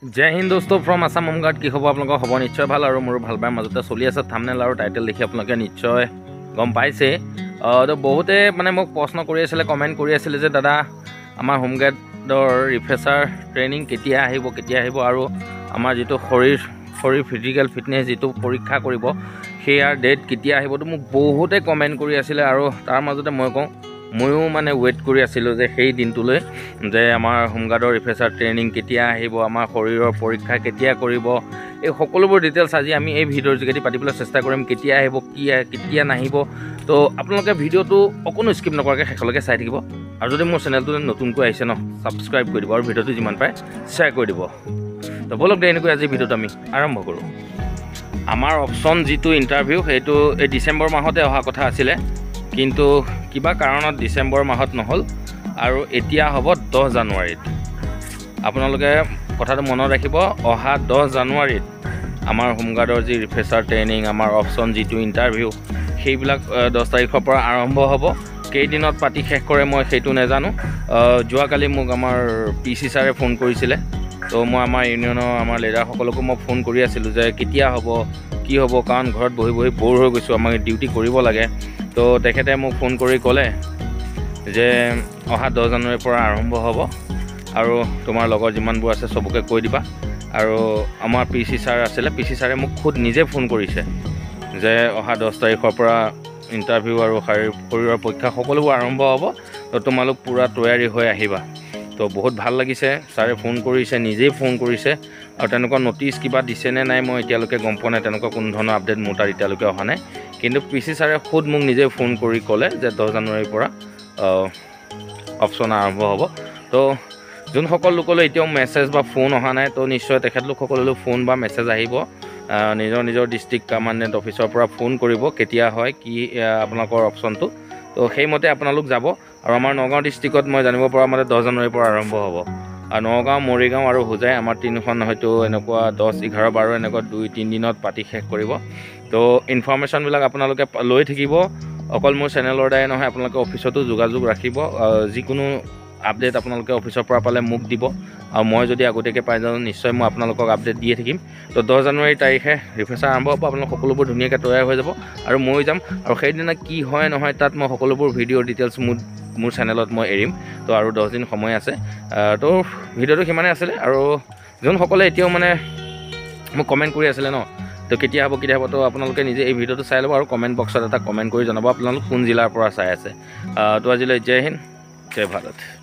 जय हिंद दोस्तों from Assam home guard की खबर आपलोक खबर निश्चय ভাল और मोर ভাল बेर मजते चलि आछे थाम्बनेल और टाइटल देखि आपलोके निश्चय गम पाइसे तो बहुते माने मोक प्रश्न करि आछिले कमेन्ट करि आछिले जे दादा आमार होमगार्डर रिफ्रेशार ट्रेनिंग केতিয়া आहिब और आमार जितु शरीर फिजिकल फिटनेस जितु परीक्षा करिब सेयार डेट केতিয়া आहिब तो मोक बहुते कमेन्ट करि आछिले और तार मजते मैं कওঁ मयो माने वेट करि आछिलो जे সেই দিনটোলৈ যে আমাৰ হোমগাৰ্ডৰ ৰিফ্ৰেছাৰ ট্ৰেইনিং কেতিয়া আহিব আমাৰ শৰীৰৰ পৰীক্ষা কেতিয়া কৰিব এই সকলোবোৰ ডিটেইলছ আজি আমি এই ভিডিঅ'ৰ যোগেদি পাতিবলৈ চেষ্টা কৰিম কেতিয়া আহিব কেতিয়া নাহিব তো আপোনালোকে ভিডিঅ'টো অকণো স্কিপ নকৰাকৈ শেষলৈকে চাই থাকিব আৰু যদি মোৰ চেনেলটো নতুনকৈ আহিছে ন ছাবস্ক্ৰাইব কৰি দিব আৰু ভিডিঅ'টো যিমান পাৰে শ্বেয়াৰ কৰি দিব তো বলক দে এনেকৈ আজি ভিডিঅ'টো আমি আৰম্ভ কৰোঁ আমাৰ অপশ্যন যিটো ইণ্টাৰভিউ সেইটো এই ডিচেম্বৰ মাহতে অহা কথা আছিলে কিন্তু কিবা কাৰণত ডিসেম্বৰ মাহত নহল আৰু এতিয়া হ'ব 10 জানুৱাৰীত আপোনালোকে কথাটো মনত ৰাখিব অহা 10 জানুৱাৰীত আমাৰ হোমগাৰ্ডৰ যি ৰিফ্ৰেছাৰ ট্ৰেইনিং আমাৰ অপশ্যন যিটো ইণ্টাৰভিউ সেইবিলাক 10 তাৰিখৰ পৰা আৰম্ভ হ'ব কেইদিনত পাতি শেষ কৰে মই সেইটো নেজানো যোৱাকালি মোক আমাৰ পিসি ছাৰে ফোন কৰিছিলে তো মই আমাৰ ইউনিয়নৰ আমাৰ লিডাৰসকলকো মই ফোন কৰি আছিলোঁ যে কেতিয়া হ'ব কি হ'ব কাৰণ ঘৰত বহি বহি বৰ হৈ গৈছোঁ আমাক ডিউটি কৰিব লাগে তো তেখেতে মোক ফোন কৰি ক'লে যে অহা 10 জানুৱাৰীৰ পৰা আৰম্ভ হ'ব আৰু তোমাৰ লগৰ যিমানবোৰ আছে সবকে কৈ দিবা আৰু আমাৰ পিসি ছাৰ আছিলে পিসি ছাৰে মোক খুদ নিজে ফোন কৰিছে যে অহা 10 তাৰিখৰ পৰা ইণ্টাৰভিউ আৰু শৰীৰৰ পৰীক্ষা সকলোবোৰ আৰম্ভ হ'ব তো তোমালোক পুৰা তৈয়াৰী হৈ আহিবা তো বহুত ভাল লাগিছে ছাৰে ফোন কৰিছে নিজেই ফোন কৰিছে আৰু তেনেকুৱা নটিচ কিবা দিছে নে নাই মই এতিয়ালৈকে গম পোৱা নাই তেনেকুৱা কোনো ধৰণৰ আপডেট মোৰ তাৰ এতিয়ালৈকে অহা নাই কিন্তু পিসি ছাৰে খুদ মোক নিজে ফোন কৰি ক'লে যে 10 জানুৱাৰীৰ পৰা অপশ্যন আৰম্ভ হ'ব তো যোনসকল লোকলৈ এতিয়াও মেছেজ বা ফোন অহা নাই তো নিশ্চয় তেখেতলোকসকললৈ ফোন বা মেছেজ আহিব নিজৰ ডিষ্ট্ৰিক্ট কমাণ্ডেণ্ট অফিচৰ পৰা ফোন কৰিব কেতিয়া হয় কি আপোনালোকৰ অপশ্যনটো তো সেইমতে আপোনালোক যাব আৰু আমাৰ নগাঁও ডিষ্ট্ৰিক্টত মই জানিব পৰা মতে 10 জানুৱাৰীৰ পৰা আৰম্ভ হ'ব আৰু নগাঁও মৰিগাঁও আৰু হোজাই আমাৰ তিনিখন হয়তো এনেকুৱা 10 11 12 এনেকুৱা 2-3 দিনত পাতি শেষ কৰিব তো ইনফৰমেশ্যনবিলাক আপোনালোকে লৈ থাকিব অকল মোৰ চেনেলৰ দ্বাৰাই নহয় আপোনালোকে অফিচতো যোগাযোগ ৰাখিব যিকোনো আপডেট আপোনালোকে অফিচৰ পৰা পালে মোক দিব আৰু মই যদি আগতীয়াকৈ পাই যাওঁ নিশ্চয় মই আপোনালোকক আপডেট দিয়ে থাকিম তো 10 জানুৱাৰী তাৰিখে ৰিফ্ৰেছাৰ আৰম্ভ হ'ব আপোনালোক সকলোবোৰ ধুনীয়াকৈ তৈয়াৰ হৈ যাব আৰু মই যাম আৰু সেইদিনা কি হয় নহয় তাত মই সকলোবোৰ ভিডিঅ' ডিটেইলছ মোৰ চেনেলত মই এৰিম তো আৰু 10 দিন সময় আছে তো ভিডিঅ'টো সিমানেই আছিলে আৰু যোনসকলে এতিয়াও মানে মোক কমেণ্ট কৰি আছিলে ন তো কেতিয়া হ'ব তো আপোনালোকে নিজে এই ভিডিঅ'টো চাই ল'ব আৰু কমেণ্ট বক্সত এটা কমেণ্ট কৰি জনাব আপোনালোক কোন জিলাৰ পৰা চাই আছে তো আজিলৈ জয় হিন্দ জয় ভাৰত